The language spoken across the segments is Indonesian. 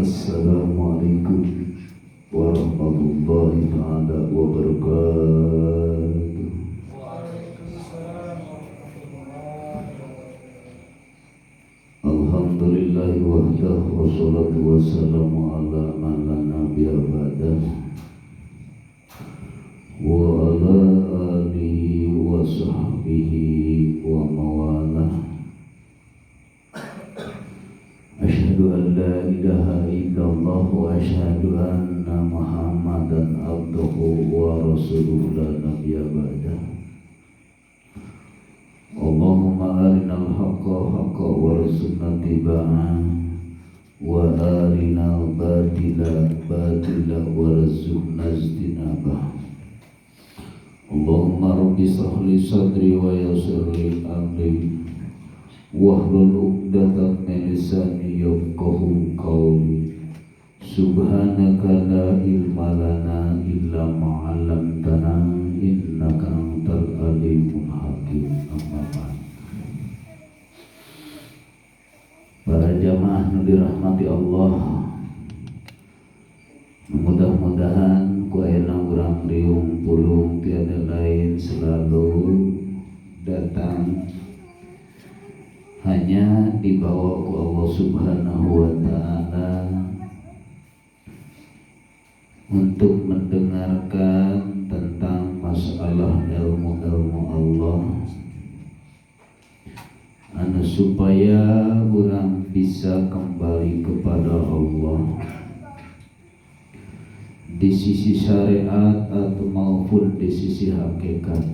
Assalamualaikum warahmatullahi ta'ala wabarakatuh. Alhamdulillahi wahdah wassalatu wassalamu ala man la nabiyya ba'dah wa ala alihi wa sahbihi wa mawalah. Asyhadu an la ilaha illallah wa asyhadu anna Muhammadan abduhu wa rasuluhu la nabiyya ba'dah. Allahumma arinal haqqa haqqa warzuqna tiba'ah wa arinal batila batila warzuqna ijtinabah. Allahumma rabbi shrah sadri wa yassir li amri wahlul 'uqdatam min lisani yafqahu qawli. Subhanaka la ilma lana illa ma 'allamtana innaka antal alimul hakim. Amma ba'd. Para jamaah yang dirahmati Allah, mudah-mudahan ku ayeuna urang riung pulung tiada lain selalu datang hanya dibawa ku Allah Subhanahu wa ta'ala untuk mendengarkan tentang masalah ilmu-ilmu Allah, supaya orang bisa kembali kepada Allah di sisi syariat atau maupun di sisi hakikat.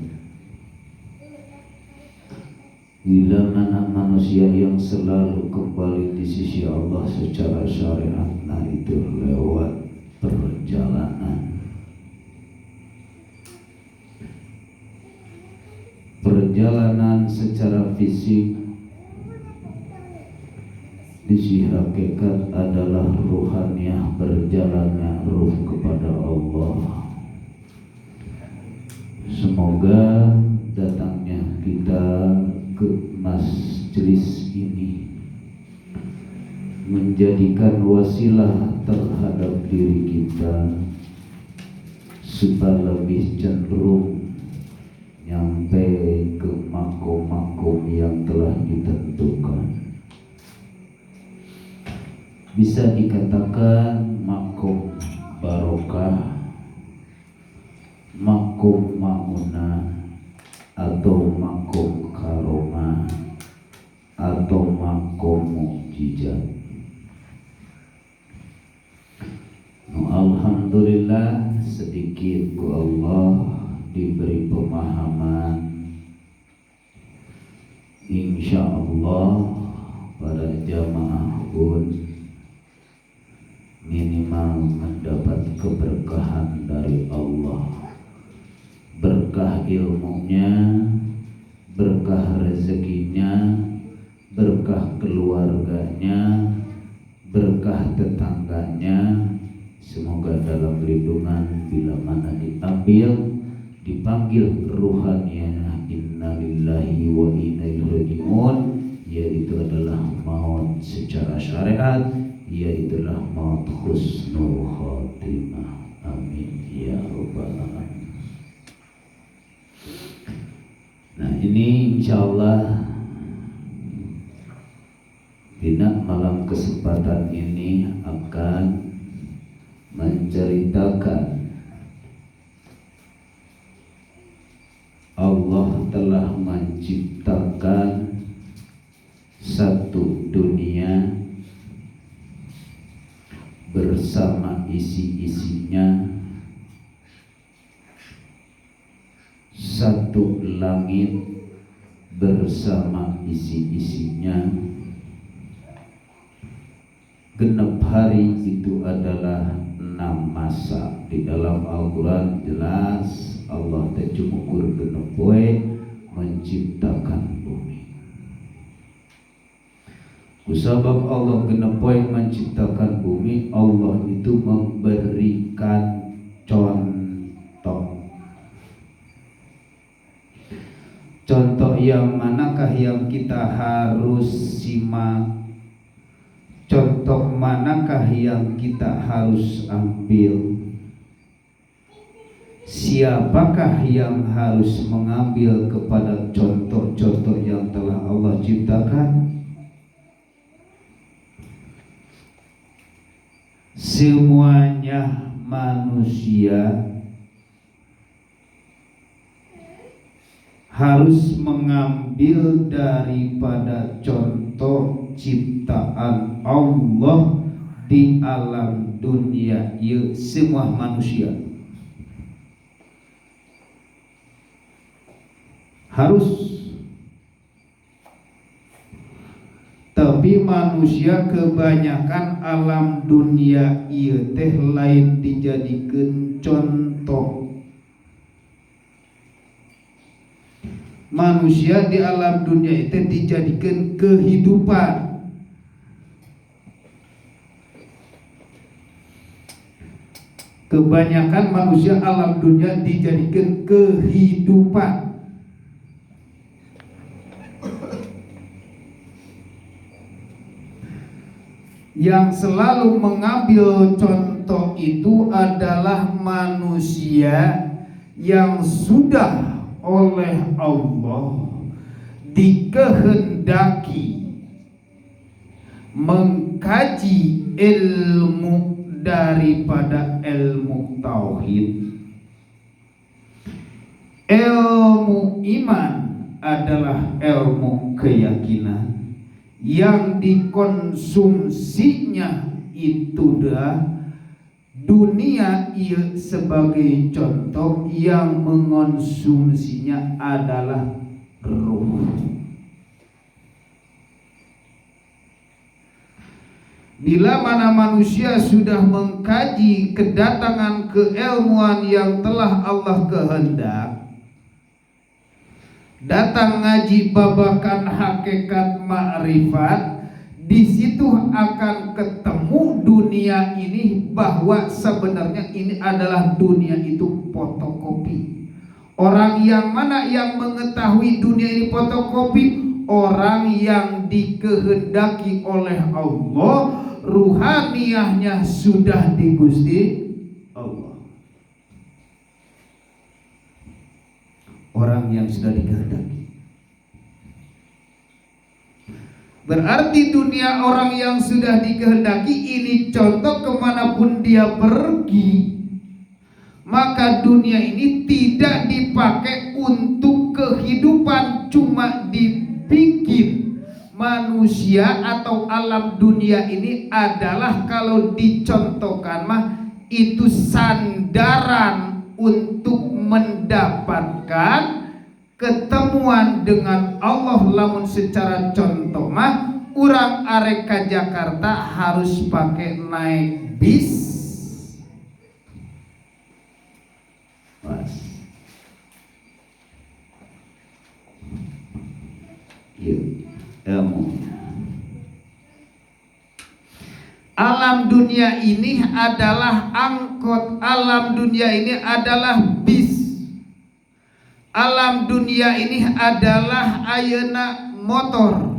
Bila mana manusia yang selalu kembali di sisi Allah secara syariat, nah itu lewat perjalanan. Perjalanan secara fisik di sisi hakikat adalah ruhaniyah, berjalannya ruh kepada Allah. Semoga datangnya kita ke majelis ini menjadikan wasilah terhadap diri kita supaya lebih cenderung nyampe ke makom-makom yang telah ditentukan. Bisa dikatakan makom barokah, makom maunah, atau makom karomah, atau makom mukjizat. Alhamdulillah sedikit ku Allah diberi pemahaman. Insya Allah para jamaah pun minimal mendapat keberkahan dari Allah, berkah ilmunya, berkah rezekinya, berkah keluarganya, berkah tetangganya. Semoga dalam lindungan bila mana dipanggil ruhannya inna lillahi wa inna ilaihi raji'un, yaitu adalah maut secara syariat, yaitulah maut husnul khotimah. Amin ya rabbal alamin. Nah ini insyaallah dina malam kesempatan ini akan menceritakan Allah telah menciptakan satu dunia bersama isi-isinya, satu langit bersama isi-isinya. Genap hari itu adalah 6 masa. Di dalam Al-Quran jelas Allah tercumukur genap poe menciptakan bumi. Kusabab Allah genap poe menciptakan bumi, Allah itu memberikan contoh. Contoh yang manakah yang kita harus simak? Contoh manakah manakah yang kita harus ambil? Siapakah yang harus mengambil kepada contoh-contoh yang telah Allah ciptakan? Semuanya manusia harus mengambil daripada contoh ciptaan Allah di alam dunia, ya semua manusia harus. Tapi manusia kebanyakan alam dunia ieu teh lain dijadikeun contoh. Manusia di alam dunia itu dijadikan kehidupan. Kebanyakan manusia alam dunia dijadikan kehidupan. Yang selalu mengambil contoh itu adalah manusia yang sudah oleh Allah dikehendaki mengkaji ilmu daripada ilmu tauhid. Ilmu iman adalah ilmu keyakinan yang dikonsumsinya itu dah dunia ia sebagai contoh, yang mengonsumsinya adalah ruh. Bila mana manusia sudah mengkaji kedatangan keilmuan yang telah Allah kehendak, datang ngaji babakan hakikat ma'rifat, di situ akan ketemu dunia ini bahwa sebenarnya ini adalah dunia itu fotokopi. Orang yang mana yang mengetahui dunia ini fotokopi? Orang yang dikehendaki oleh Allah, ruhaniyahnya sudah di Gusti Allah. Orang yang sudah dikehendaki. Berarti dunia orang yang sudah dikehendaki ini contoh kemanapun dia pergi, maka dunia ini tidak dipakai untuk kehidupan, cuma dibikin manusia atau alam dunia ini adalah kalau dicontohkan mah itu sandaran untuk mendapatkan ketemuan dengan Allah. Lamun secara contoh mah urang arek ka Jakarta harus pakai naik bis. Alam dunia ini adalah angkot, alam dunia ini adalah bis. Alam dunia ini adalah ayeuna motor.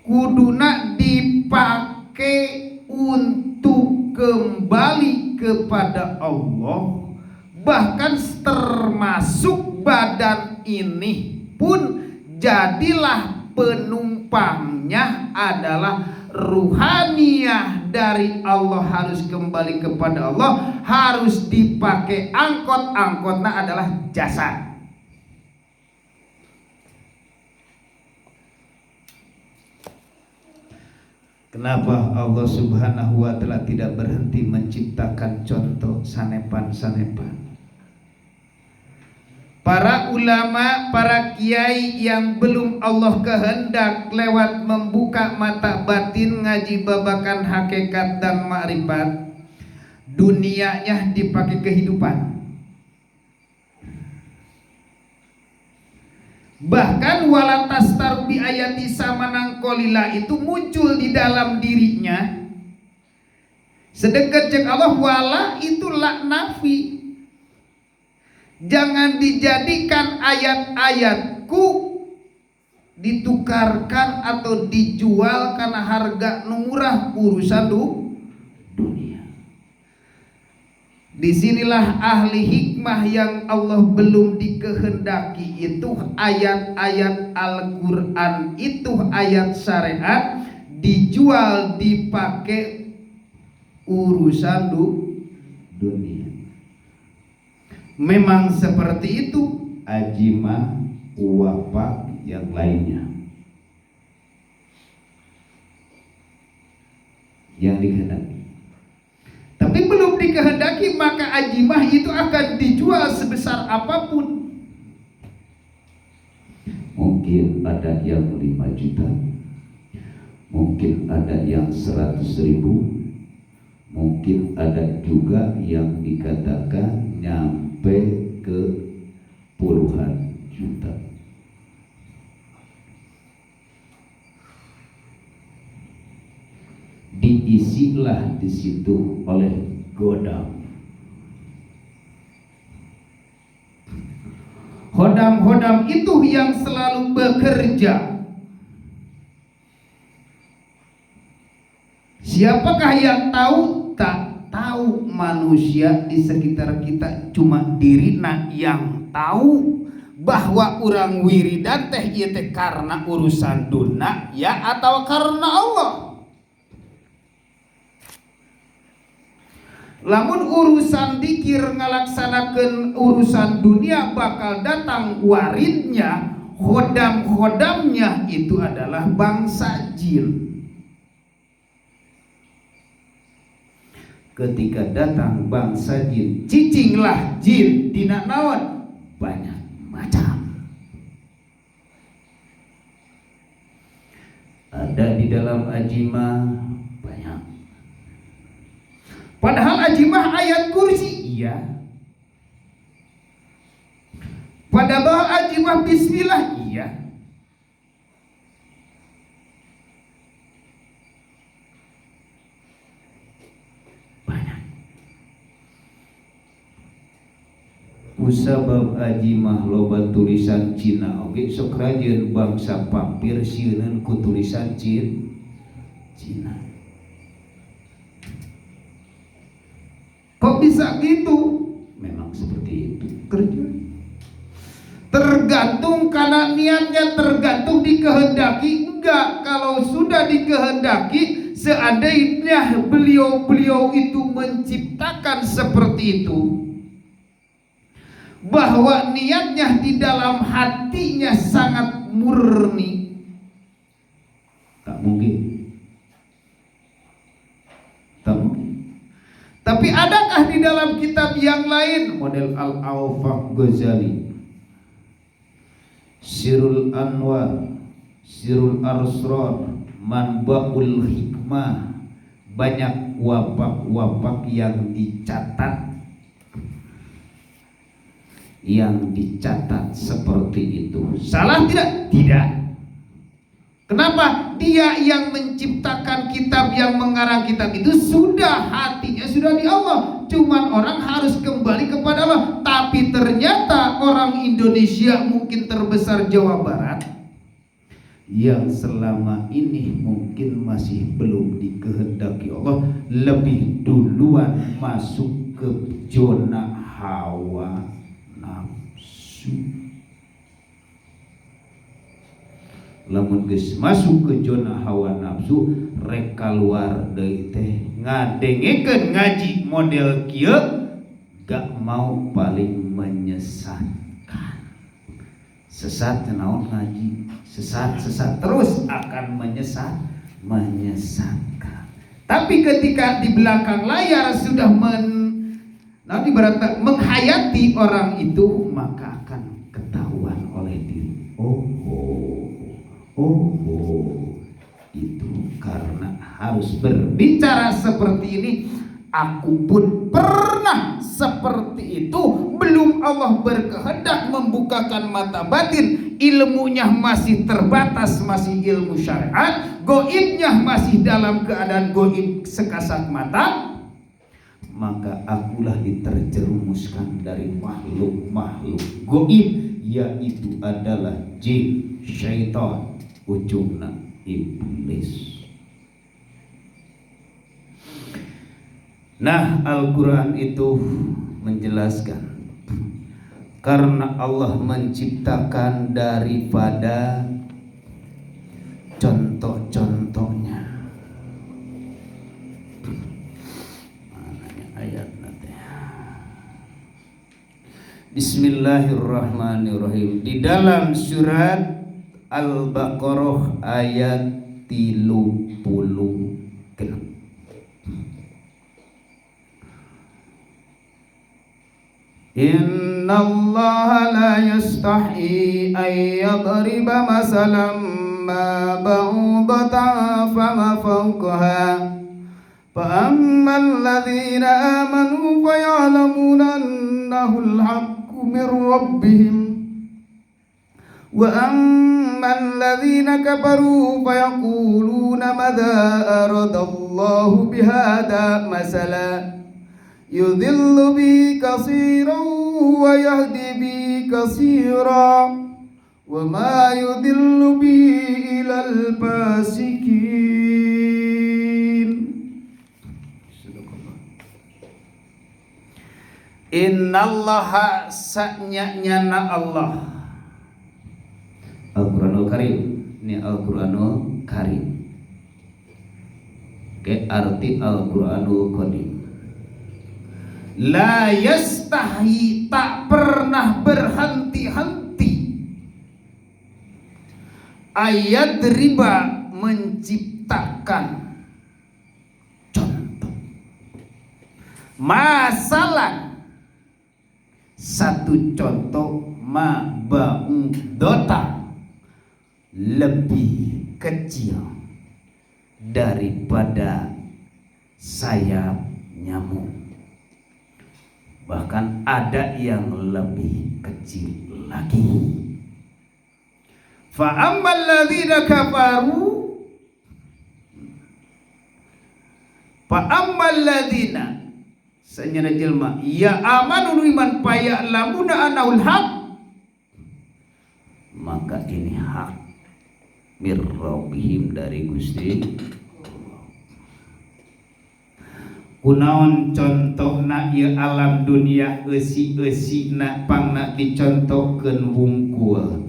Kuduna dipakai untuk kembali kepada Allah. Bahkan termasuk badan ini pun jadilah penumpangnya adalah ruhaniyah dari Allah, harus kembali kepada Allah, harus dipakai angkot, angkotnya adalah jasad. Kenapa Allah Subhanahu wa Ta'ala tidak berhenti menciptakan contoh sanepan-sanepan? Para ulama, para kiai yang belum Allah kehendak lewat membuka mata batin ngaji babakan hakikat dan ma'rifat, dunianya dipakai kehidupan. Bahkan wala tastaru bi ayati samanang qalila itu muncul di dalam dirinya. Sedekat cek Allah, wala itu la nafi. Jangan dijadikan ayat-ayatku ditukarkan atau dijual karena harga murah, urusan dunia. Disinilah ahli hikmah yang Allah belum dikehendaki itu ayat-ayat Al-Quran itu ayat syariat dijual dipakai urusan dunia. Memang seperti itu ajimah wafat yang lainnya yang dikehendaki. Tapi belum dikehendaki maka ajimah itu akan dijual sebesar apapun. Mungkin ada yang 5 juta, mungkin ada yang 100.000, mungkin ada juga yang dikatakan nyampe ke puluhan juta. Diisilah di situ oleh godam. Hodam-hodam itu yang selalu bekerja. Siapakah yang tahu? Tak tahu. Manusia di sekitar kita cuma dirina yang tahu bahwa orang wiridan teh ieu teh karena urusan dunia ya atau karena Allah. Lamun urusan dikir ngalaksanakeun urusan dunia bakal datang waridnya, hodam-hodamnya itu adalah bangsa jin. Ketika datang bangsa jin, cicinglah jin dina naon? Banyak macam. Ada di dalam ajimah banyak. Padahal ajimah ayat kursi, iya. Padahal ajimah bismillah, iya. Banyak. Kusabab ajimah loba tulisan Cina oge sok rajieun bangsa pampir sieun ku tulisan Cina. Kok bisa gitu? Memang seperti itu kerja. Tergantung karena niatnya, tergantung dikehendaki enggak. Kalau sudah dikehendaki, seandainya beliau itu menciptakan seperti itu, bahwa niatnya di dalam hatinya sangat murni, tak mungkin. Tak mungkin. Tapi adakah di dalam kitab yang lain model Al-Awfaq Ghazali, Sirul Anwar, Sirul Arsrar, Manbaul Hikmah, banyak wafak-wafak yang dicatat seperti itu. Salah tidak? Tidak. Kenapa? Dia yang menciptakan kitab, yang mengarang kitab itu sudah hatinya sudah di Allah. Cuman orang harus kembali kepada Allah. Tapi ternyata orang Indonesia mungkin terbesar Jawa Barat yang selama ini mungkin masih belum dikehendaki Allah, lebih duluan masuk ke zona hawa nafsu. Lamun geus masuk ke zona hawa nafsu, rek kaluar deui teh ngadengekeun ngaji model kieu gak mau, paling menyesatkan. Sesat naon ngaji, sesat terus akan menyesatkan. Tapi ketika di belakang layar sudah menghayati orang itu, maka akan ketahuan oleh diri. Itu karena harus berbicara seperti ini. Aku pun pernah seperti itu. Belum Allah berkehendak membukakan mata batin, ilmunya masih terbatas, masih ilmu syariat, goibnya masih dalam keadaan goib sekasat mata, maka akulah diterjerumuskan dari makhluk-makhluk goib yaitu adalah jin, syaitan, ujungna iblis. Nah, Al-Quran itu menjelaskan karena Allah menciptakan daripada contoh-contohnya. Mananya ayat nanti. Bismillahirrahmanirrahim. Di dalam surat Al-Baqarah ayat 30. Inna Allah la yastahi an yadriba masalan ma ba'udatan fama fawqaha fa ammal ladhina amanu fa ya'lamuna annahu al-haqqu min rabbihim wa ammal ladhina kafaru fa yaquluna madha aradallahu bihadha masalan yudhillu bi katsiran wa yahdi bi katsiran wa ma yudhillu bi ilal fasikin. Innallaha sa'nyana Allah. Al-Quranul Karim. Ini Al-Quranul Karim. Ke arti Al-Quranul Qadim. La yastahi, tak pernah berhenti-henti, ayat riba, menciptakan contoh, masalah, satu contoh, ma ba'udota, lebih kecil daripada sayap nyamuk. Bahkan ada yang lebih kecil lagi. Fa ammal ladzina kafaru, fa ammal ladzina sanyana jelma ya amanu iman paya lamuna anaul haq, maka ini hak mir rabbihim, dari Gusti. Kunaon contohna ieu alam dunia eusi-eusina pangna dicontohkeun wungkul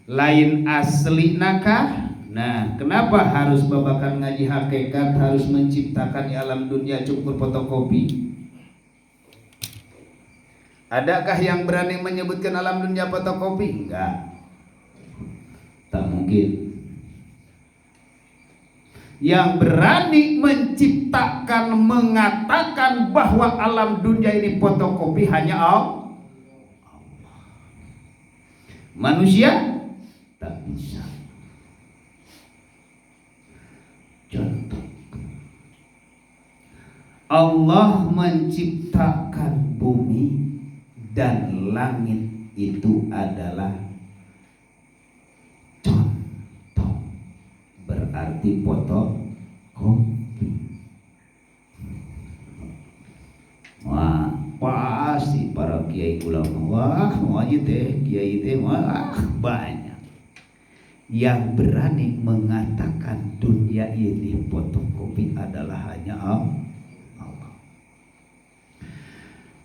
lain aslina kah? Nah, kenapa harus babakan ngaji hakikat, harus menciptakan alam dunia cukup fotokopi? Adakah yang berani menyebutkan alam dunia fotokopi? Enggak, tak mungkin. Yang berani menciptakan, mengatakan bahwa alam dunia ini fotokopi hanya Allah. Manusia tak bisa. Contoh, Allah menciptakan bumi dan langit itu adalah berarti fotokopi. Wah, pasti para kiai ulama, wah wajib teh kiai teh wah banyak yang berani mengatakan dunia ini fotokopi adalah hanya Allah.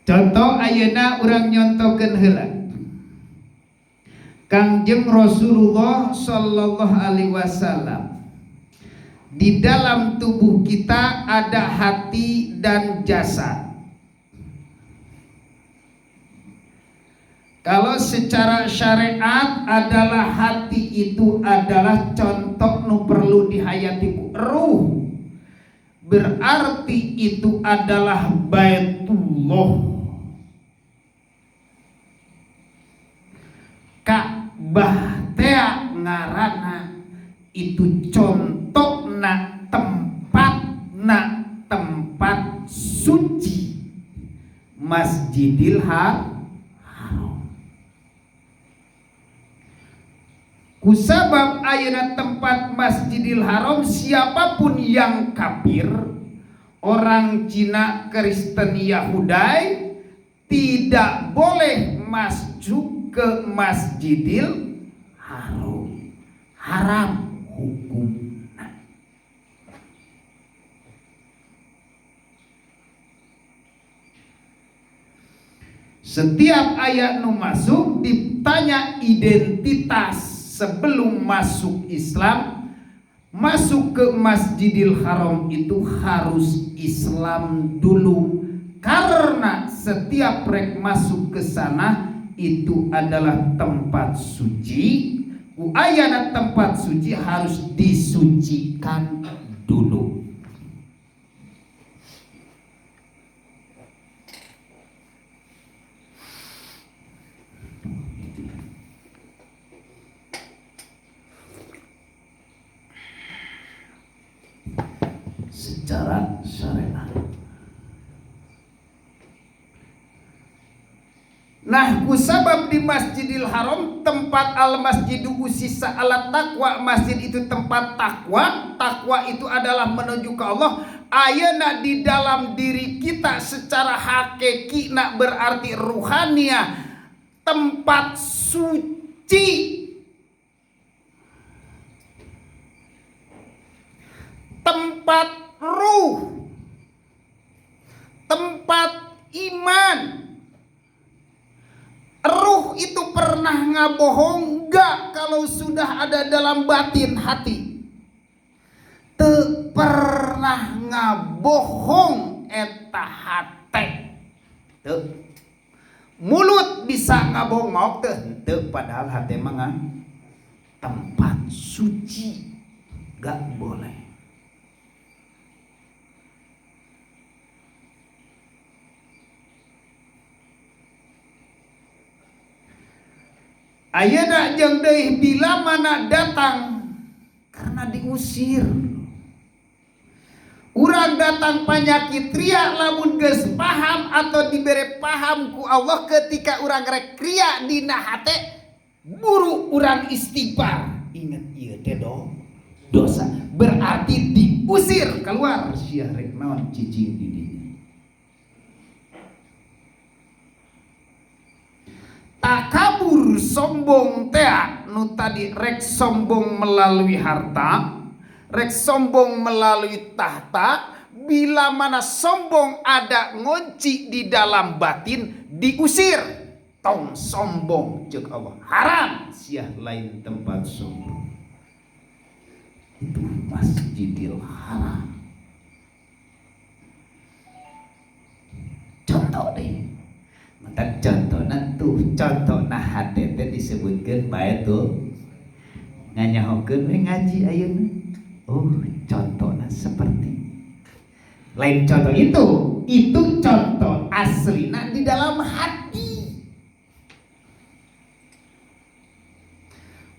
Contoh ayeuna urang nyontokeun heula. Kangjeng Rasulullah sallallahu alaihi wasallam, di dalam tubuh kita ada hati dan jasad. Kalau secara syariat adalah hati itu adalah contoh nu perlu dihayati ruh, berarti itu adalah Baitullah. Ka'bah teh ngaranna itu contohna tempat suci, Masjidil Haram. Kusabab ayeuna tempat Masjidil Haram, siapapun yang kafir, orang Cina, Kristen, Yahudai, tidak boleh masuk ke Masjidil Haram hukum. Setiap ayat nu masuk ditanya identitas sebelum masuk Islam. Masuk ke Masjidil Haram itu harus Islam dulu, karena setiap rek masuk ke sana itu adalah tempat suci. Ayat tempat suci harus disucikan dulu. Secara syariat. Nah, kusabab di Masjidil Haram tempat al-masjidu usisa ala taqwa, masjid itu tempat takwa. Takwa itu adalah menuju ke Allah. Ayeuna di dalam diri kita secara hakiki nak berarti ruhania, tempat suci, tempat ruh, tempat iman. Ruh itu pernah ngabohong enggak kalau sudah ada dalam batin hati? Teu pernah ngabohong eta hate. Teu. Mulut bisa ngabohong mau teu, padahal hati mah tempat suci enggak boleh. Ayeuna jeung deui bila mana datang karena diusir. Urang datang penyakit ria lamun geus paham atau dibere paham ku Allah ketika urang rek ria dina hate, buru urang istighfar. Ingat ieu teh dosa. Berarti diusir keluar sia rek naon cicing di dinya. Takabur sombong teh nu tadi rek sombong melalui harta, rek sombong melalui tahta. Bila mana sombong ada ngunci di dalam batin, diusir. Tong sombong ceuk Allah haram, sia lain tempat sombong. Itu Masjidil Haram. Contoh deh. Maka contohna hati teh disebutkeun bae tuh nganyahokeun we ngaji ayeuna. Oh, contohna seperti lain contoh itu contoh aslina di dalam hati.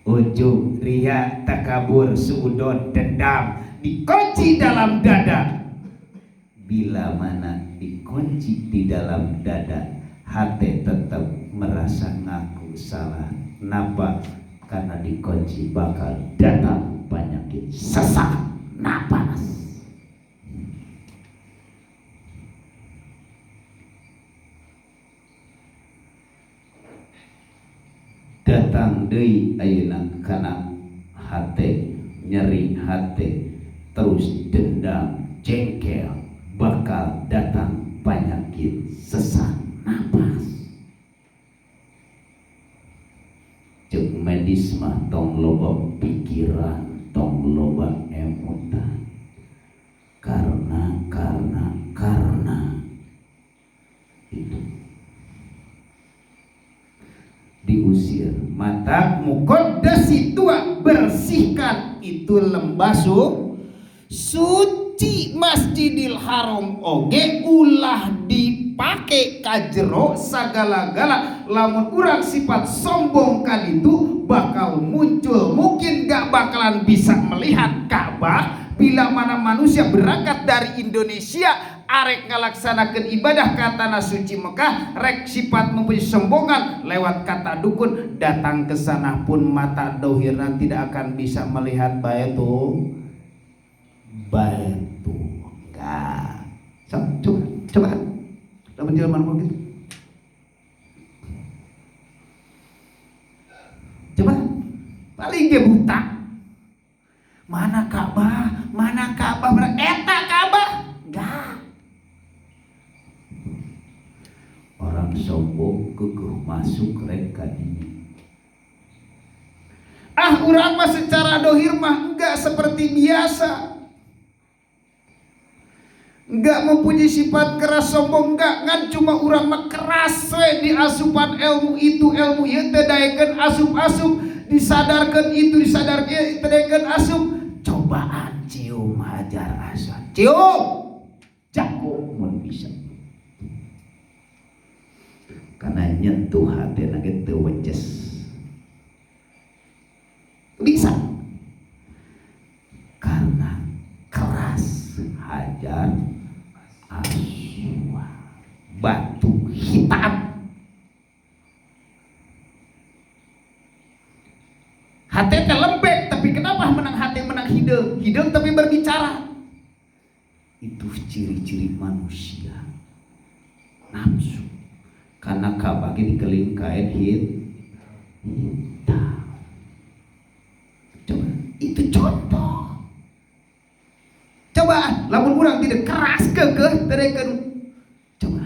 Ujub, ria, takabur, suudon, dendam dikunci dalam dada. Bila mana dikunci di dalam dada, hati tetap merasa ngaku salah. Kenapa? Karena dikunci bakal datang penyakit sesak napas. Datang deui ayeuna kana hati, nyeri hati, terus dendam, jengkel, bakal datang penyakit sesak napas. Cek medis mah tong loba pikiran, tong loba emutan. Karena itu diusir. Mata muqaddasi tua, bersihkan itu lembasu suci Masjidil Haram oge ulah dipake kajero sagala-gala. Lamun urang sifat sombong kan itu bakal muncul, mungkin gak bakalan bisa melihat Ka'bah. Bila mana manusia berangkat dari Indonesia arek ngalaksanakeun ibadah ka tanah suci Mekah, rek sifat mempunyai sombongan lewat kata dukun, datang ke sana pun mata dohirna tidak akan bisa melihat baitu. Enggak. Coba. Lamun jelema gitu. paling ge buta. Mana Ka'bah, eta Ka'bah, enggak. Orang sombong kekeh masuk rek kadinya. Urang mah secara dohir mah enggak seperti biasa. Enggak mempunyai sifat keras sombong, enggak, ngan cuma urang mah keras we di asupan ilmu itu ilmu ieu teh daekeun asup-asup, disadarkeun itu disadarkeun teh daekeun asup. Cobaan cium hajar aswad. Cium. Jago mun bisa. Karena nyentuh hati nage teu weces. Bisa. Karena keras hajar aswad, batu hitam. Hati teh lembek, tapi kenapa menang hati menang hideung? Hideung tapi berbicara. Itu ciri-ciri manusia. Nafsu. Karena Ka'bah dikeliling kain hitam. Coba, itu contoh. Coba, lamun urang tidak keras kekeh tereken. Coba.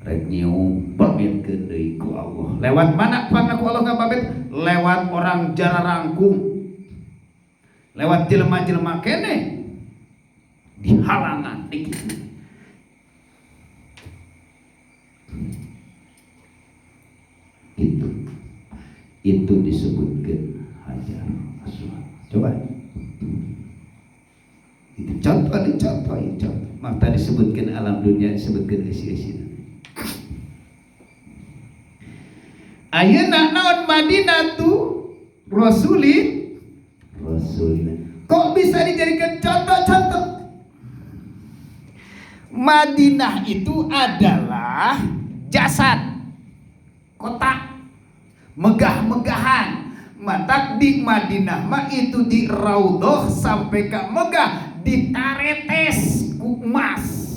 Rek nyium pamitkeun deui ku Allah. Lewat mana pangna ku Allah ngapamit? Lewat orang jara rangkung. Lewat jelema-jelema kene. Di halangan dikitu. Itu disebutkan hajar aswad. Coba. Itu contoh. Maka disebutkan alam dunia, disebutkan isi-isi. Ayeuna naon Madinah tu Rasulin. Kok bisa dijadikan contoh-contoh? Madinah itu adalah jasad, kota megah-megahan. Matak di Madinah mah itu di Raudhah sampai ke Megah ditaretes ku emas.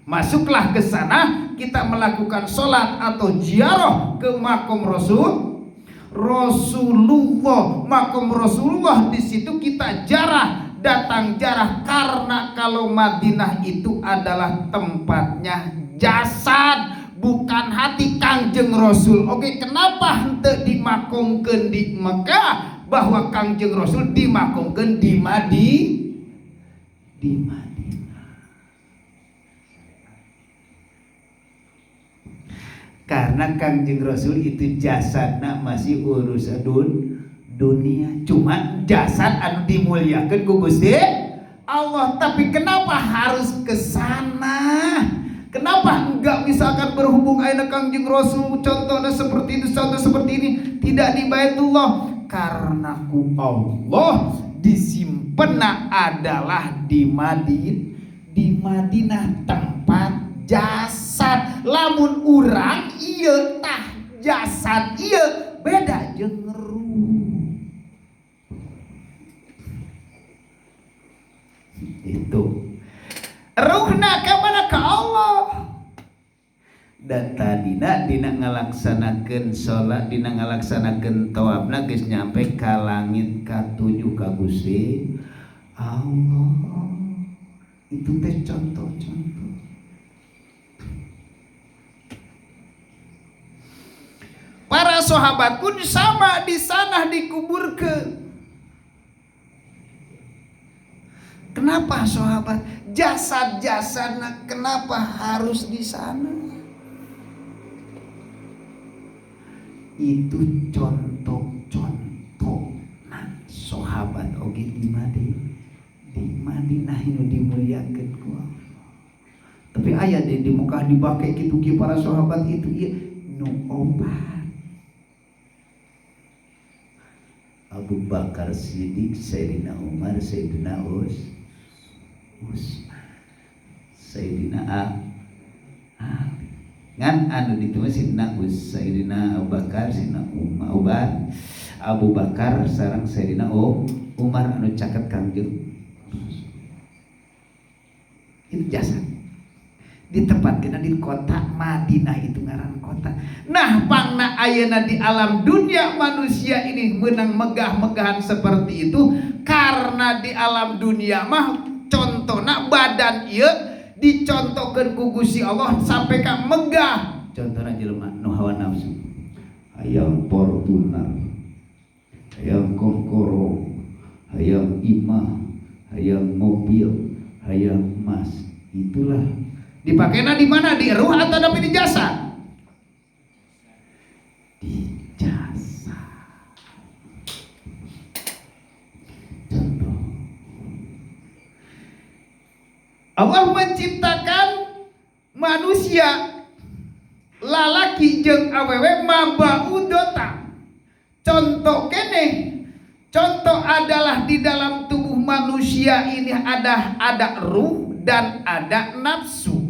Masuklah ke sana, kita melakukan sholat atau ziarah ke makom Rasulullah. Makom Rasulullah di situ kita jarah, datang jarah, karena kalau Madinah itu adalah tempatnya jasad, bukan hati Kangjeng Rasul. Oke, kenapa henteu dimakomkeun di Mekah, bahwa Kangjeng Rasul dimakomkeun di Madinah. Karena Kangjeng Rasul itu jasadna masih urusan dunia, cuma jasad anu dimuliakeun ku Gusti Allah. Tapi kenapa harus ke sana? Kenapa enggak misalkan berhubung ayeuna Kangjeng Rasul contohnya seperti itu, contoh seperti ini tidak di Baitullah? Karena ku Allah disimpenna adalah di Madinah tempat jasad. Lamun urang ieu tah jasad ieu beda jeung ruh. Itu ruhna ka mana? Ka Allah. Dan tadina dina ngalaksanakeun salat, dina ngalaksanakeun tawafna geus nyampe ka langit ka-7 ka Gusti Allah. Itu teh contoh-contoh. Para sahabat pun sama di sana dikuburkan. Kenapa sahabat? Jasad-jasadna kenapa harus di sana? Itu contoh-contoh. Nah, sahabat oge di Madinah ini dimuliakeun ku Allah. Tapi aya di Mekah dibake kitu ki para sahabat itu ieu nu obat. Abu Bakar Siddiq, Sayyidina Umar, Sayyidina Utsman, Sayyidina Ali. Ngan anu ditulis Sayyidina Abu Bakar, Sayyidina Umar, Abu Bakar sareng Sayyidina Umar anu caket Kangjeng. Itu jasad. ditempatkeun di kota Madinah, itu ngaran kota. Nah, pangna ayeuna di alam dunia manusia ini menang megah-megahan seperti itu karena di alam dunia mah contohna badan ieu dicontohkeun ku Gusti Allah sampai ka megah. Contohna jelema nu hawa nafsu, hayang Fortuner, hayang Kokoro, hayang imah, hayang mobil, hayang emas. Itulah dipakainya di mana? Di ruh atau tapi di jasa? Di jasa. Contoh, Allah menciptakan manusia lalaki jeung awewe mabaudota. Contoh kene, contoh adalah di dalam tubuh manusia ini ada ruh dan ada nafsu.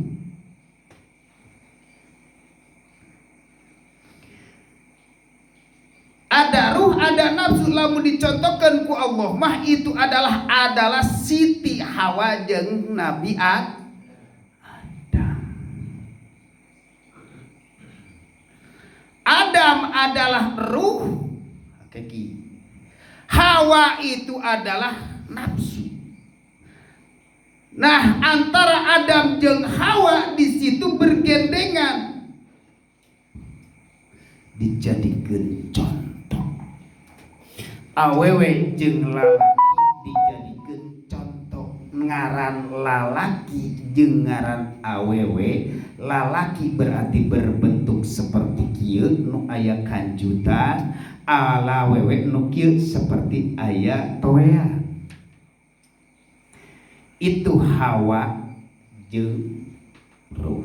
Ada ruh, ada nafsu. Lamun dicontohkan ku Allah mah itu adalah Siti Hawa jeung Nabi Adam. Adam adalah ruh, Hawa itu adalah nafsu. Nah, antara Adam jeung Hawa di situ bergandengan, dijadikeun contoh. Awewe jeung lalaki dijadikeun contoh. Ngaran lalaki jeung ngaran awewe. Lalaki berarti berbentuk seperti kieu nu aya kanjutan, awewe nu kieu seperti aya toea. Itu Hawa jeung ruh.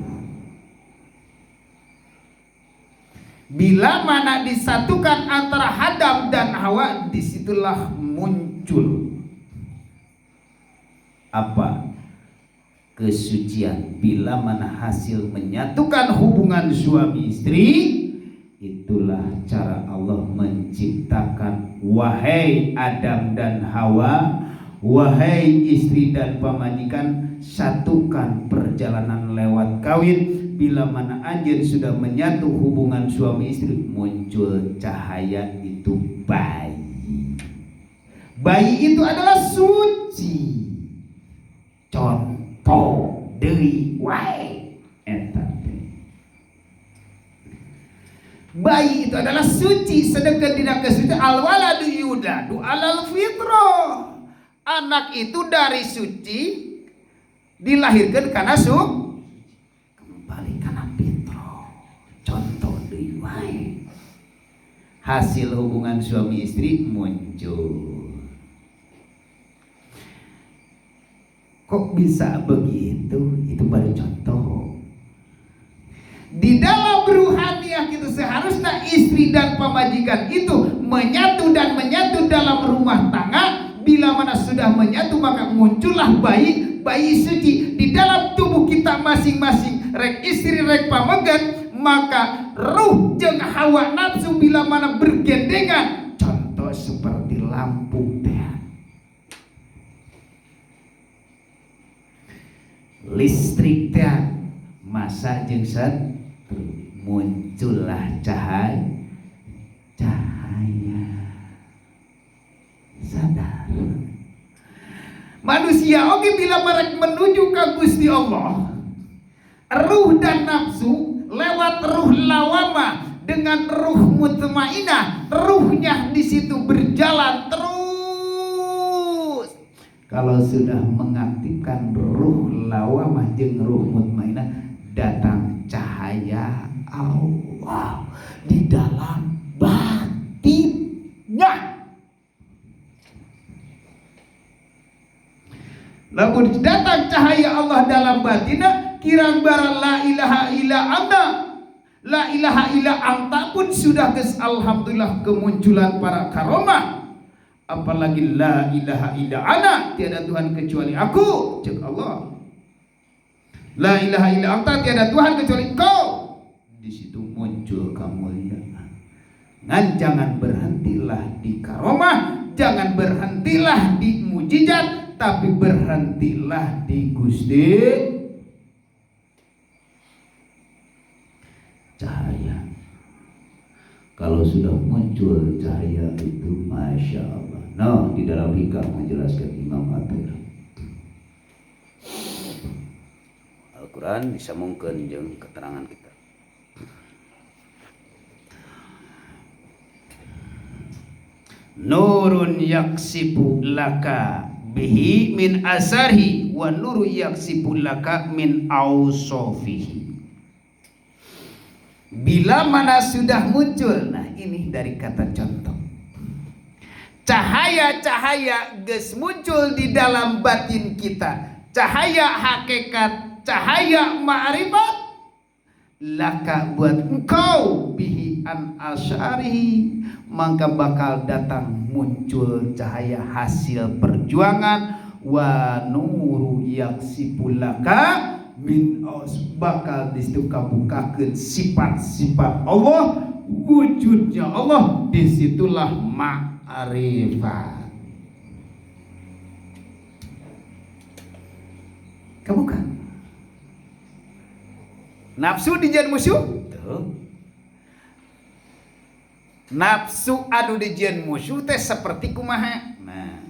Bila mana disatukan antara Adam dan Hawa, disitulah muncul apa? Kesucian. Bila mana hasil menyatukan hubungan suami istri, itulah cara Allah menciptakan. Wahai Adam dan Hawa, wahai istri dan pamajikan, satukan perjalanan lewat kawin. Bila mana anjeun sudah menyatu hubungan suami istri, muncul cahaya, itu bayi. Bayi itu adalah suci. Contoh deui wae eta teh. Bayi itu adalah suci, sedangkan dina kesucian al-waladu yudadu alal fitrah. Anak itu dari suci dilahirkan karena kembali karena fitrah. Contoh deui wae. Hasil hubungan suami istri muncul. Kok bisa begitu? Itu baru contoh. Di dalam ruhaniyah kita seharusnya istri dan pemajikan itu menyatu dalam rumah tangga. Bila mana sudah menyatu maka muncullah bayi suci di dalam tubuh kita masing-masing. Rek istri rek pamegan, maka ruh jeung hawa nafsu bila mana bergandengan. Contoh seperti lampu teh. Listrik teh masa jeung satu, muncullah cahaya. Sadar. Manusia oke bila mereka menuju ke Gusti Allah, ruh dan nafsu lewat ruh lawama dengan ruh mutmainah, ruhnya di situ berjalan terus. Kalau sudah mengaktifkan ruh lawamah jeung ruh mutmainah, datang cahaya Allah di dalam batinnya. Lamun datang cahaya Allah dalam batinnya, kirang barang la ilaha illa anta, la ilaha illa anta pun sudah alhamdulillah kemunculan para karomah. Apalagi la ilaha illa ana, tiada Tuhan kecuali aku, cek Allah. La ilaha illa anta, tiada Tuhan kecuali engkau. Di situ muncul kemuliaan. Dan jangan berhentilah di karomah, jangan berhentilah di mujizat, tapi berhentilah di Gusti Kalau sudah muncul cahaya itu, Masya Allah. Nah, di dalam hikam menjelaskan Imam Athir, Al-Quran disambungkan jeung keterangan kita. Nurun yaksibu laka bihi min asarhi wa nuru yaksibu laka min ausofihi. Bila mana sudah muncul, nah ini dari kata contoh, cahaya-cahaya geus muncul di dalam batin kita, cahaya hakikat, cahaya ma'rifat, laka buat engkau bihi an asyarihi, maka bakal datang muncul cahaya hasil perjuangan, wa nuru yaksibulaka min aus, bakal disitu kabukakeun sifat-sifat Allah, wujudnya Allah, disitulah ma'rifat. Kabuka nafsu dijieun musuh tuh. Nafsu anu dijieun musuh teh seperti kumaha? Nah,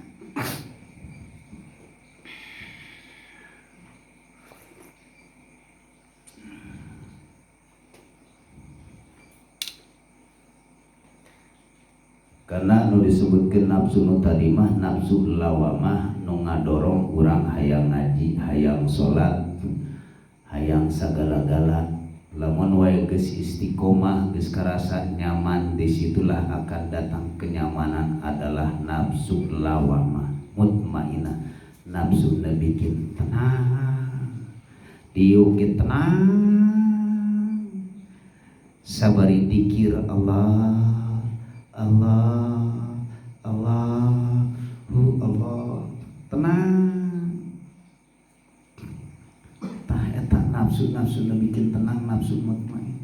karena nu disebutkan nafsu nu tadi mah nafsu lawamah, nu ngadorong urang hayang ngaji, hayang sholat, hayang sagala-gala. Lamun wae geus istiqomah, geus karasa nyaman, disitulah akan datang kenyamanan, adalah nafsu lawamah mutmainah. Nafsu na bikin tenang, diukit tenang, sabari dikir Allah, Allah, Allahu Allah, tenang. Tah eta nafsu-nafsu nu bikin tenang, nafsu mutmain.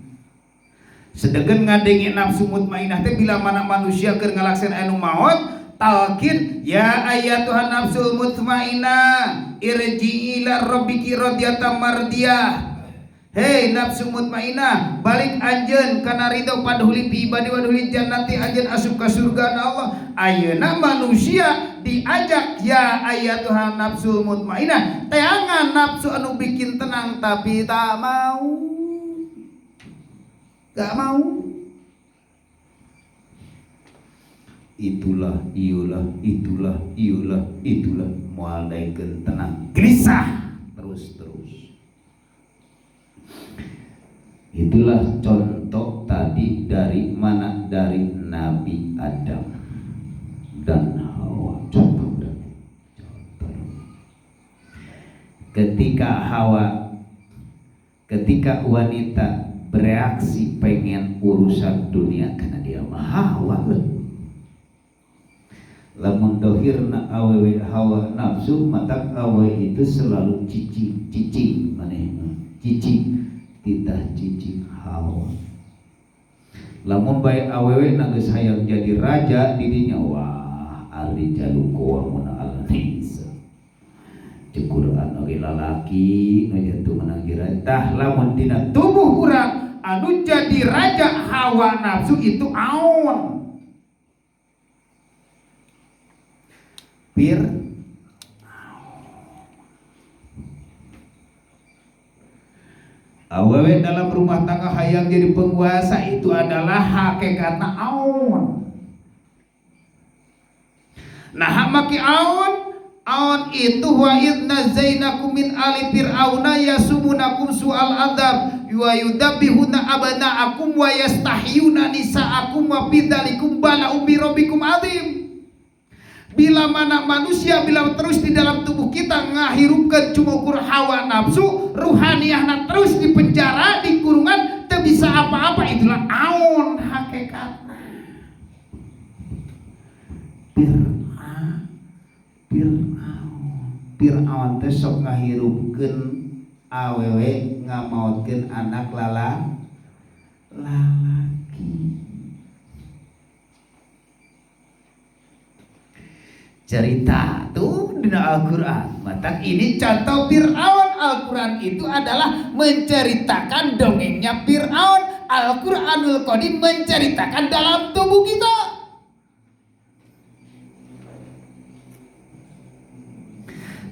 Sedegen ngadengi nafsu mutmainah teh bila mana manusia keur ngalaksanakeun anu maot, talqin ya ayyatuhan nafsul mutmainah irji'i ila rabbiki radiyatan mardiyah. Hei nafsu mutmainah, balik anjeun kana ridho padhuli fi ibadi wa duli jannati, anjeun asup ka surga Allah. Ayeuna manusia diajak ya ayyatuhan nafsul mutmainah, teangan nafsu anu bikin tenang tapi tak mau. Gak mau. Itulah moal daekeun tenang, gelisah terus. Itulah contoh tadi dari mana? Dari Nabi Adam dan Hawa. Contoh. Ketika wanita bereaksi pengen urusan dunia, karena dia mah hawa. Lamun dohirna awewe hawa nafsu, mata awewe itu selalu cicing maneh, cicing titah cicing hawa. Lamun bae awewe na geus hayang jadi raja dirinya, wah ari jaluko wa munal nisa, cukur anu lalaki nu jantu menang raja. Tah lamun dina tubuh urang anu jadi raja hawa nafsu itu aon pir. Awewe dalam rumah tangga hayang jadi penguasa, itu adalah hakikatna aon. Nah maki aon itu wa idna zainakum min ali fir'auna yasumunakum su'al adab wa yudabbihuna abna'akum wa yastahyuna nisa'akum wa bidzalikum bala'um bi rabbikum azim. Bila mana manusia bila terus di dalam tubuh kita ngahirupkan cumukur hawa nafsu, ruhaniyahna terus dipenjara, di kurungan, tak bisa apa-apa, itulah aun hakikatna. Fir'aun teh sok ngahirupkeun awewe, ngamaotkeun anak lalaki. Cerita tuh di Al-Quran. Maka ini contoh Fir'aun. Al-Quran itu adalah menceritakan dongengnya Fir'aun. Al-Quranul Qadim menceritakan dalam tubuh kita.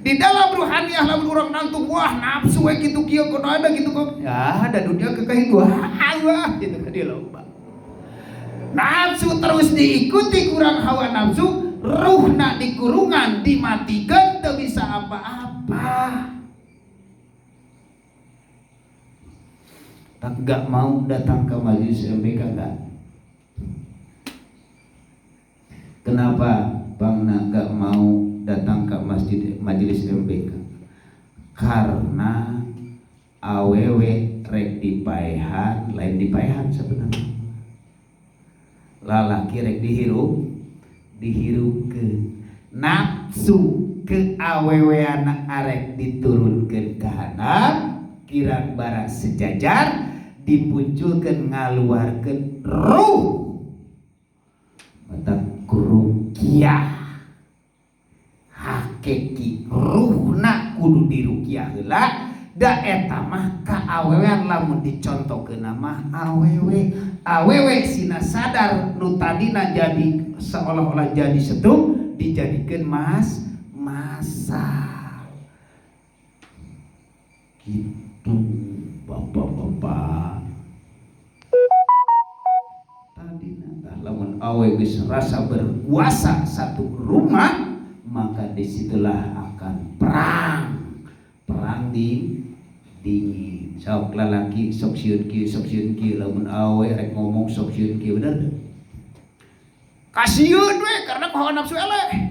Di dalam ruhaniah lamun urang nangtung wah nafsu we kitu kieu kudu ada gitu kok. Ya, ada dunia kekehidupan wah gitu kan dia loba. Nafsu terus diikuti kurang hawa nafsu, ruhna dikurungan, dimatikan teu bisa apa-apa. Enggak mau datang ke majelis MBK enggak? Kenapa Bang enggak mau datang ke majelis MBK? Karena awewe rek dipaehan, lain dipaehan sebenarnya. Lalaki rek dihirupkeun. Nafsu ke awewean arek diturunkeun ka handap, kirang barang sejajar dipunculkeun ngaluarkeun ruh. Mata ruqyah hakiki ruhna kudu diruqyah heula. Da eta mah ka awewean lamun dicontohkeun mah awewe sina sadar nu tadina jadi seolah-olah jadi setung dijadikeun masa gitu bapak-bapak. Tadina lamun awewe geus rasa berkuasa satu rumah, maka disitulah akan perang dingin. Sok lalaki sok sieun kieu lamun awe rek ngomong sok sieun kieu bener deh. Kasieun we karena hawa nafsu eleh.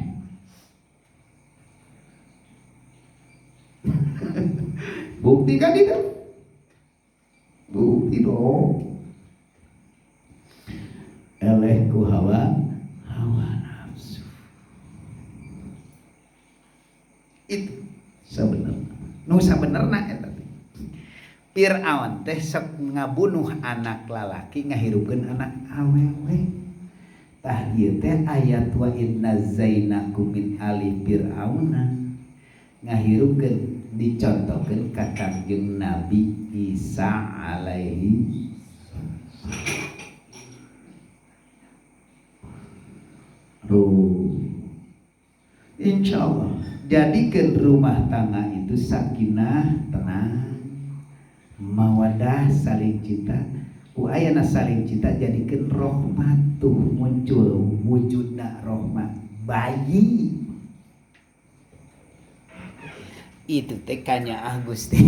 Bukti kan itu? Bukti dong. Eleh ku hawa nafsu. Itu sebenarnya. Nu sabenerna eta. Fir'aun teh sok ngabunuh anak lalaki ngahirupkeun anak awewe. Tah ieu teh ayat wa inna zainakum min ali fir'auna ngahirupkeun dicontohkeun ka Kangjeng Nabi Isa alaihi ruh. Insyaallah jadikan rumah tangga itu sakinah, tenang, mawadah, saling cinta. Ku ayana saling cinta jadikan rahmat tuh muncul wujudna rahmat bayi. Itu tekanya Gusti.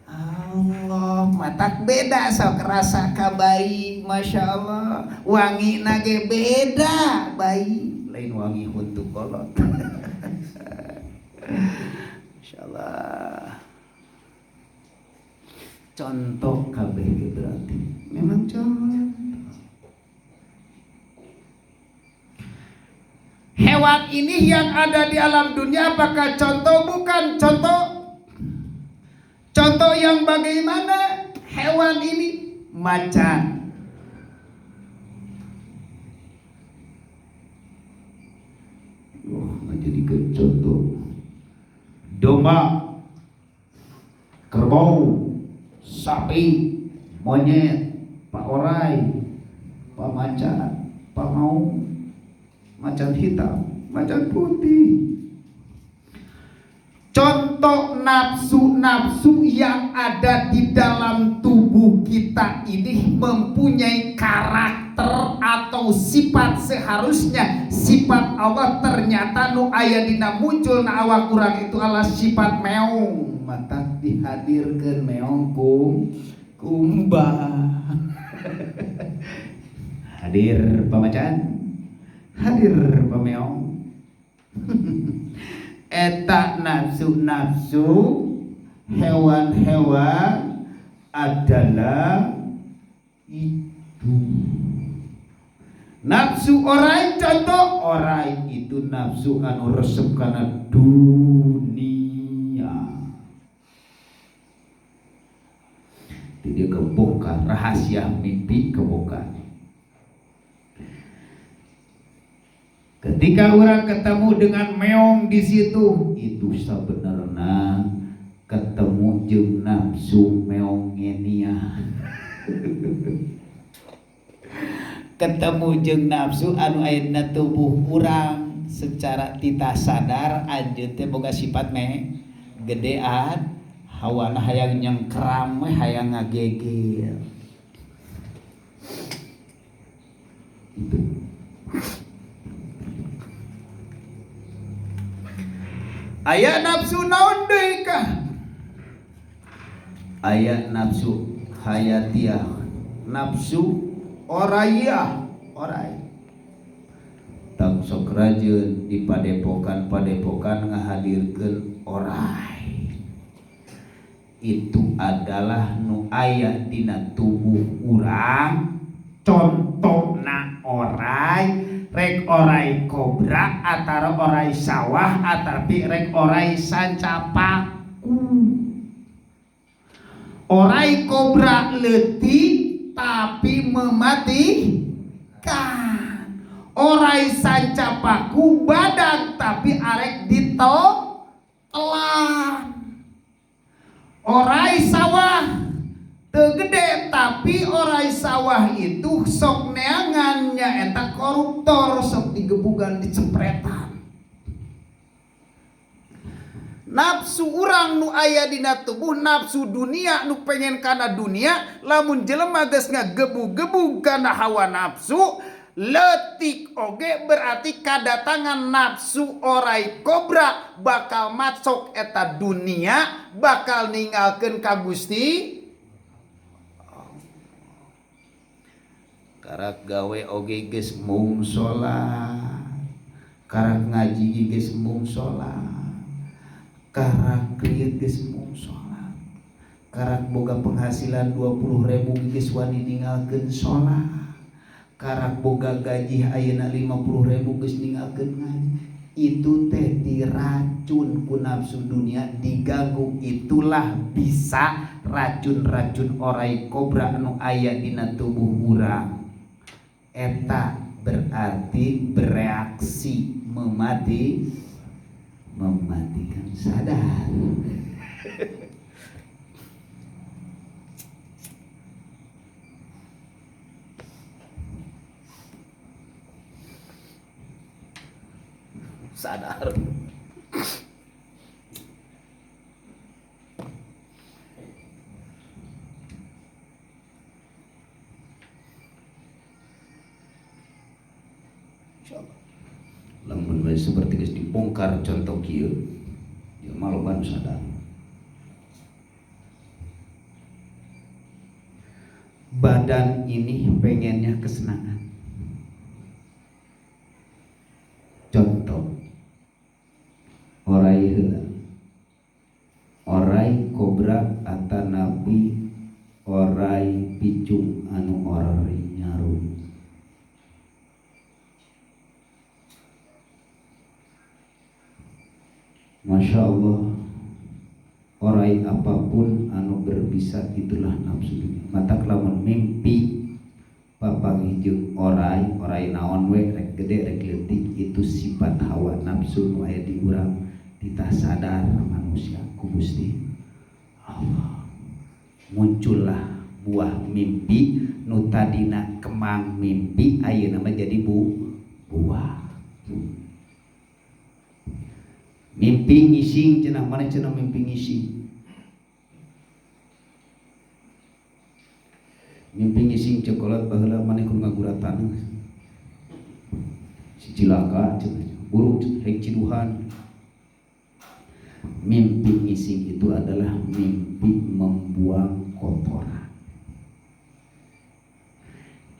Allah matak beda sok rasa ka bayi, masya Allah wangi nage beda bayi lain wangi huntu kolot. Masya Allah contoh kabeh berarti memang contoh. Hewan ini yang ada di alam dunia apakah contoh? Bukan contoh. Contoh yang bagaimana? Hewan ini macan. Menjadikan contoh. Domba, kerbau, sapi, monyet, pak orai, pak macan, pak maung, macan hitam, macan putih. Contoh nafsu-nafsu yang ada di dalam tubuh kita ini mempunyai karakter atau sifat seharusnya sifat Allah, ternyata nu aya dina muncul na awak kurang itu adalah sifat meong. Mata dihadirkeun meong kumba. Hadir pamacan, hadir pameong. Eta nafsu-nafsu hewan-hewan adalah itu. Nafsu orai, contoh orai itu nafsu anu resep kana dunia. Dia kebongkar rahasia mimpi, kebongkar. Ketika orang ketemu dengan meong di situ, itu sebenarnya ketemu jeung nafsu meong nia. Ketemu jeung nafsu anu aya dina tubuh urang secara tita sadar anjeun teh boga sifat gedean hawana hayang nyengkram we hayang ngagegel Itu. Aya nafsu naon deui kah? Aya nafsu hayatiah, nafsu Orayah, oray. tak sok rajin di padepokan ngahadirkeun oray. Itu adalah nu aya dina tubuh urang. Contohna oray, rek oray kobra atau oray sawah atapi rek oray sancapaku. Oray kobra leutik tapi mematikan. Oray sancapaku badak tapi arek ditelan. Oray sawah teu gede tapi oray sawah itu sok neangan nya eta koruptor sok digebugan dicepretan. Nafsu urang nu aya dina tubuh nafsu dunia nu pengen kana dunia lamun jelema geus ngagebu-gebu kana hawa nafsu leutik oge berarti kadatangan nafsu oray kobra bakal masuk eta dunia bakal ninggalkeun ka Gusti Karak gawe oge geus mung salat, karak ngaji geus mung salat, karak krieu geus mung salat, karak boga penghasilan 20.000 geus wani ninggalkeun salat, karak boga gaji ayeuna 50.000 geus ninggalkeun ngaji. Itu teh diracun ku nafsu dunia, diganggu. Itulah bisa racun-racun oray kobra anu aya dina tubuh urang. Eta berarti bereaksi mematikan sadar. Sadar. Lamun bae seperti geus dibongkar contoh kieu, ya maloban sadar. Badan ini pengennya kesenangan. Contoh oray heula, oray kobra atanapi oray picung anu oray nyaru. Masya Allah, oray apapun anu berbisa itulah nafsu dunia. Matak lamun mimpi papangih jeung oray naon we rek gede rek leutik itu sifat hawa nafsu nu aya di urang titah sadar manusia ku Gusti Allah. Muncullah buah mimpi nu tadina kemang mimpi ayeuna mah jadi buah. Mimpi ngising cenah mana cenah mimpi ngising. Mimpi ngising cokolat baheula maneh kun ngaguratan. Si cilaka cenah buruk hek ciduhan. Mimpi ngising itu adalah mimpi membuang kotoran.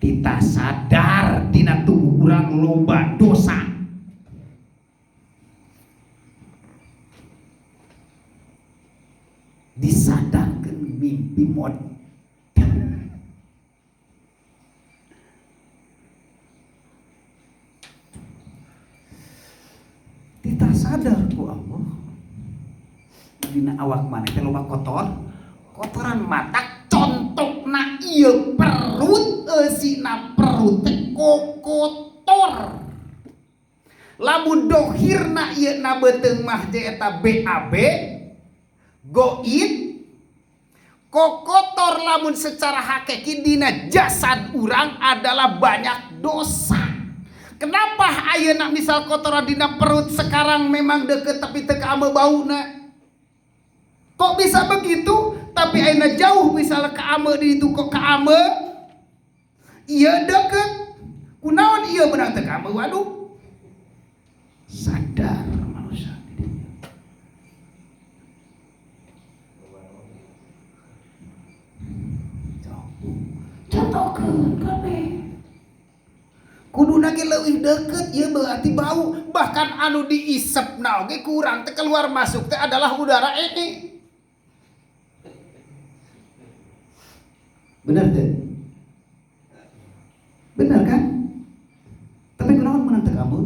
Kita sadar dina tubuh urang loba dosa. Disadarkan mimpi mod kita sadar ku Allah dina awak maneh teh loba kotoran mata contokna ieu perut eusina perut teh kotor lamun dohirna ieu na beuteung mah je eta BAB goit kotor lamun secara hakiki dina jasad urang adalah banyak dosa. Kenapa ayeuna misal kotoran dina perut sekarang memang deket tapi teu ka bauna? Kok bisa begitu? Tapi ayeuna jauh misalnya ka ame di itu kok ka ame? Iya deket. Kunaon ieu beunang teu ka ame? Waduh. Sadar manusia. Contohkeun kabeh. Kuduna ge leuwih deket ieu berarti bau. Bahkan anu diisepna oge kurang teh keluar masuk teh adalah udara Benar teh? Benar kan? Tapi kunaon meunang teu kamu?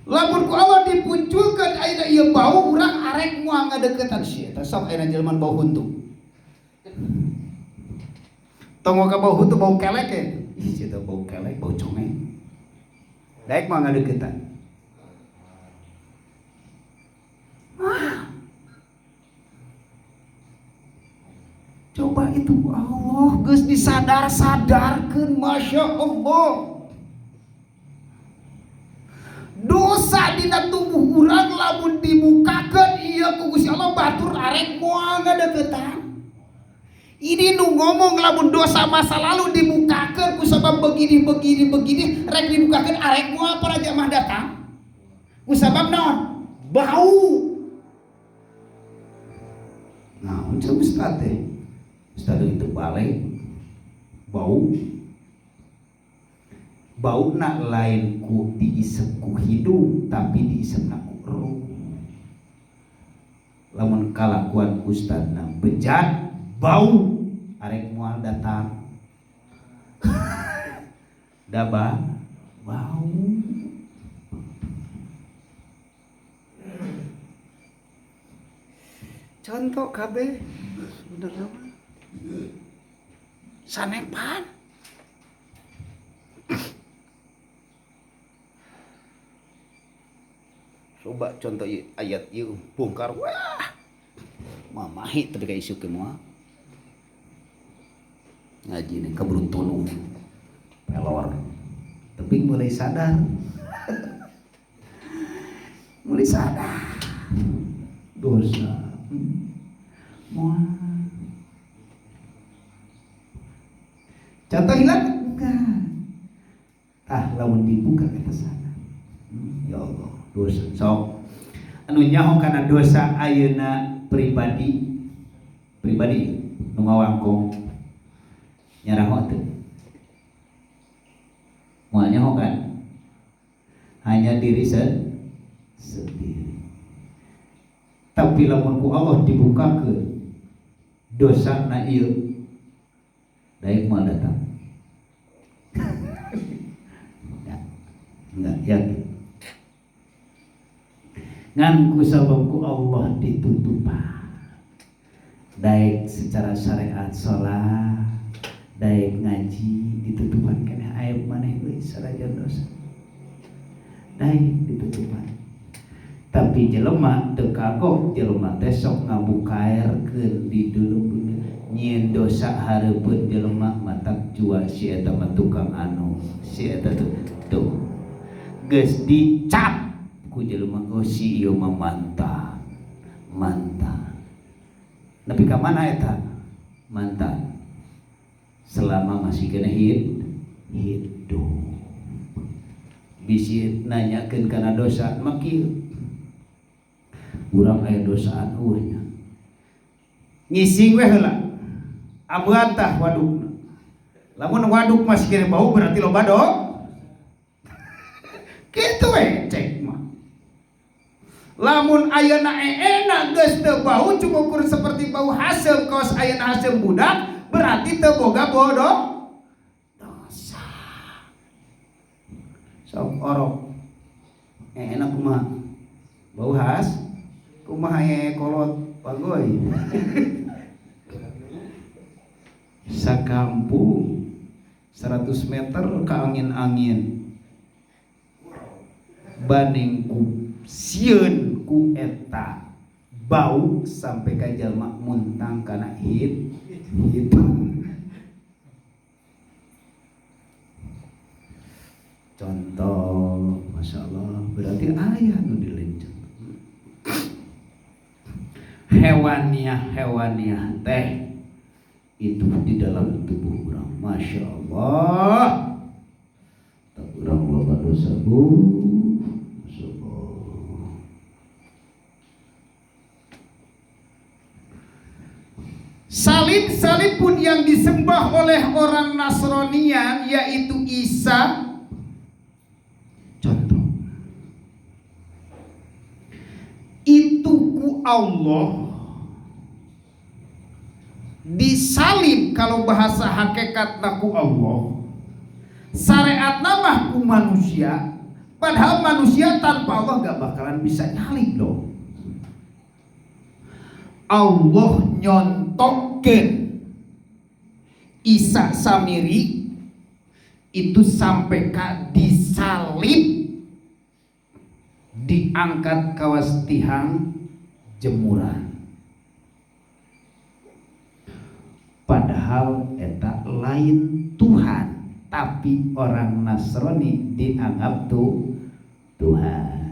Lamun ku Allah dipunculkeun ayeuna ieu bau urang arek moal ngadeukeutan sia eta sok ayeuna jelema bau huntu. Tong ka bau huntu bau kelek ya. Ih sia bau kelek bau congeng. Daek moal ngadeukeutan. Coba itu Allah geus disadar-sadarkeun, Masya Allah. Dosa dina tubuh urang lamun dibukakeun ieu ku Gusti Allah batur arek moal ngadeukeutan. Ini nu ngomong lamun dosa masa lalu dibukakeun ku sabab begini rek dibukakeun arek moal para jamaah datang. Ku sabab naon? Bau. Nah, uncap Ustaz teh. Ustaz itu balik bau nak lain ku diisep ku hidung tapi diisep ku roh. Lamun kalakuan Ustaz na bejat bau arek moal datang daba bau. Contoh kabeh bener nama sanepan. Coba contoh ayat ieu bongkar wah. Mamahi teu ka isu ke moal. Ngaji nih keberuntungan pelor. Tapi mulai sadar. Mulai sadar. Dosa. Moal. Contoh hilang? Enggak. Lamun dibuka kita sana. Ya Allah, dosa. Sok. Anu nyaho kana dosa ayeuna pribadi nu ngawangkong nyaraho teu. Moal nyaho kan? Hanya diri sendiri. Tapi lamun ku Allah dibukakeun dosa na ieu daek moal datang. Enggak yakin. Ngan ku sabab ku Allah ditutupan. Daek secara syariat salat, daek ngaji ditutupan keneh aib maneh euy sarajan dosa. Daek ditutupan. Tapi jelema teu kagok jelema teh sok ngabukaerkeun di dulu nyieun dosa hareupeun jelema matak jua si eta mah tukang anu si eta tuh geus dicap ku jelema oh si ieu mah mantan. Nepi ka mana eta? Mantan. Selama masih kena hidup. Bisi nanyakeun kana dosa mah kieu. Urang aya dosaan eueuhnya. Ngising we heula. Abeun tah wadukna. Lamun waduk masih kena bau berarti loba do. Kitu we cek mah. Lamun ayeuna eena geus teu bau cukup seperti bau haseum kaos ayeuna haseum budak berarti teu boga bodoh dosa. Sok orok. Eena kumaha? Bau has kumaha kolot pagoy. Sakampung 100 meter ke angin-angin banding ku sieun ku eta bau sampai ka jalma muntang kana itu. Contoh, masya Allah, berarti ayah nu dilencet. Hewaniah teh itu di dalam tubuh orang, masya Allah. Tak urang loba dosa bu, masya Allah. Salib pun yang disembah oleh orang Nasranian yaitu Isa. Contoh, itu ku Allah disalib, kalau bahasa hakikat ku Allah, syariat nama ku manusia, padahal manusia tanpa Allah gak bakalan bisa nyalib loh. Allah nyontokeun Isa Samiri itu sampai ka disalib, diangkat kawas tihang jemuran, padahal eta lain Tuhan, tapi orang Nasrani dianggap tuh Tuhan.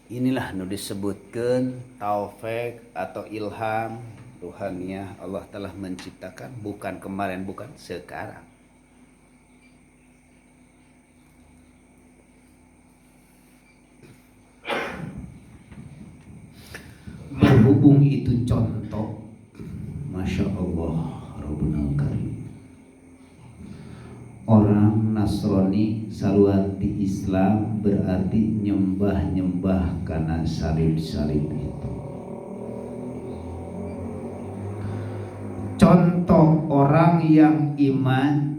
Inilah nu disebutkan taufik atau ilham ruhaniyah. Allah telah menciptakan, bukan kemarin, bukan sekarang. Berhubung itu contoh, masya Allah, Rabbuna Karim. Orang Nasrani saluan di Islam berarti nyembah karena salib-salib itu. Contoh orang yang iman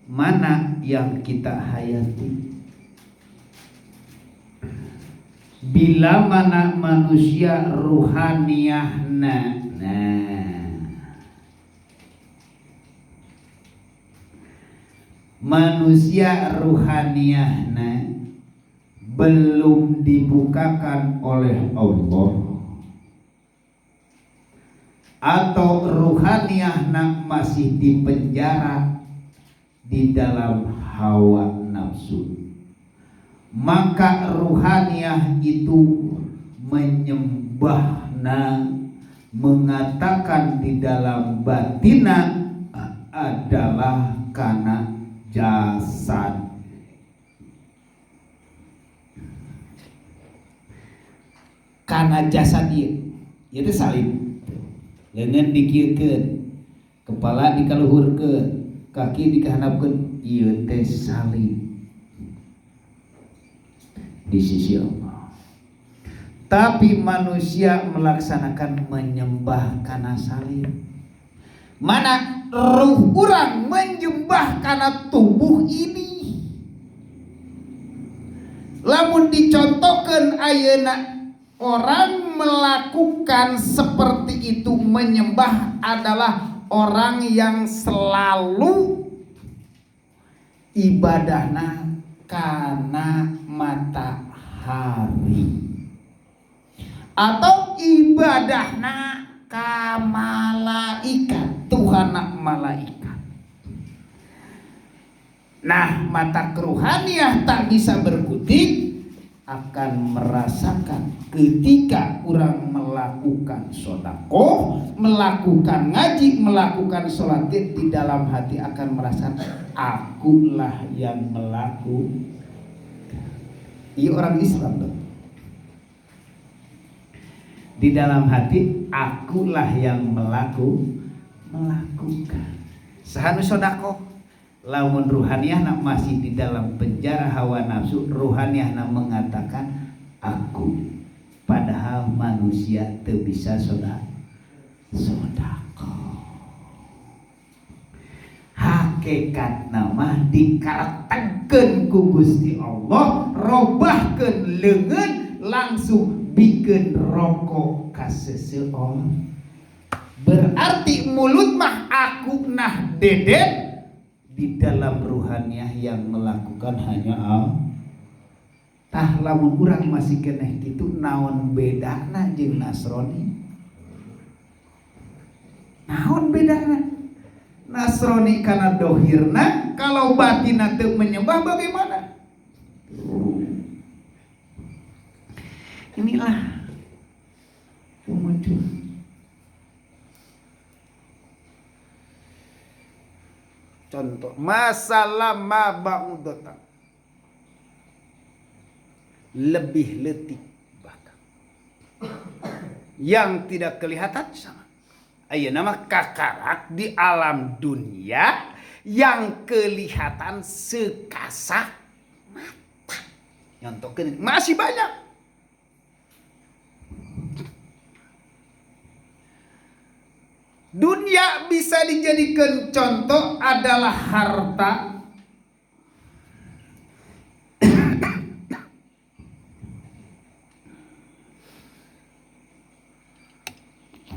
mana yang kita hayati? Bila mana manusia ruhaniyahna, manusia ruhaniyahna belum dibukakan oleh Allah, atau ruhaniyahna masih dipenjara di dalam hawa nafsu, maka ruhaniyah itu menyembahna, mengatakan di dalam batina adalah karena jasad. Karena jasad ieu teh salib. Leungeun dikieukeun, kepala dikaluhurkeun, kaki dikahandapkeun, ieu teh salib di sisi Allah. Tapi manusia melaksanakan menyembah karena salib. Mana ruh orang menyembah karena tubuh ini. Lamun dicontohkan ayeuna orang melakukan seperti itu, menyembah adalah orang yang selalu ibadahna karena matahari, atau ibadahna ka malaikat, Tuhanna malaikat. Nah, mata keruhaniah tak bisa berkutik akan merasakan ketika orang melakukan sedekah, melakukan ngaji, melakukan sholat, di dalam hati akan merasakan akulah yang melakukan. Ini orang Islam dong. Di dalam hati akulah yang melakukan. Sahanu sedekah, lamun ruhaniyahna masih di dalam penjara hawa nafsu, ruhaniyahna mengatakan aku, padahal manusia teu bisa sedekah. Hakikat nama dikarakterkeun ku Gusti Allah, robahkeun leungeun langsung bikin rokok ka seseorang. Berarti mulut mah aku nah deden, di dalam ruhaniah yang melakukan hanya Allah. Tah lamun urang masih keneh kitu naon bedana jeung Nasrani? Naon bedana? Nasrani kana dohirna, kalau batinna teu menyembah bagaimana? Inilah muncul. Contoh masalah maba'udatan, lebih letih bahkan yang tidak kelihatan sama. Ayo nama kakarak di alam dunia yang kelihatan sekasat mata. Nyontokeun masih banyak. Dunia bisa dijadikan contoh adalah harta,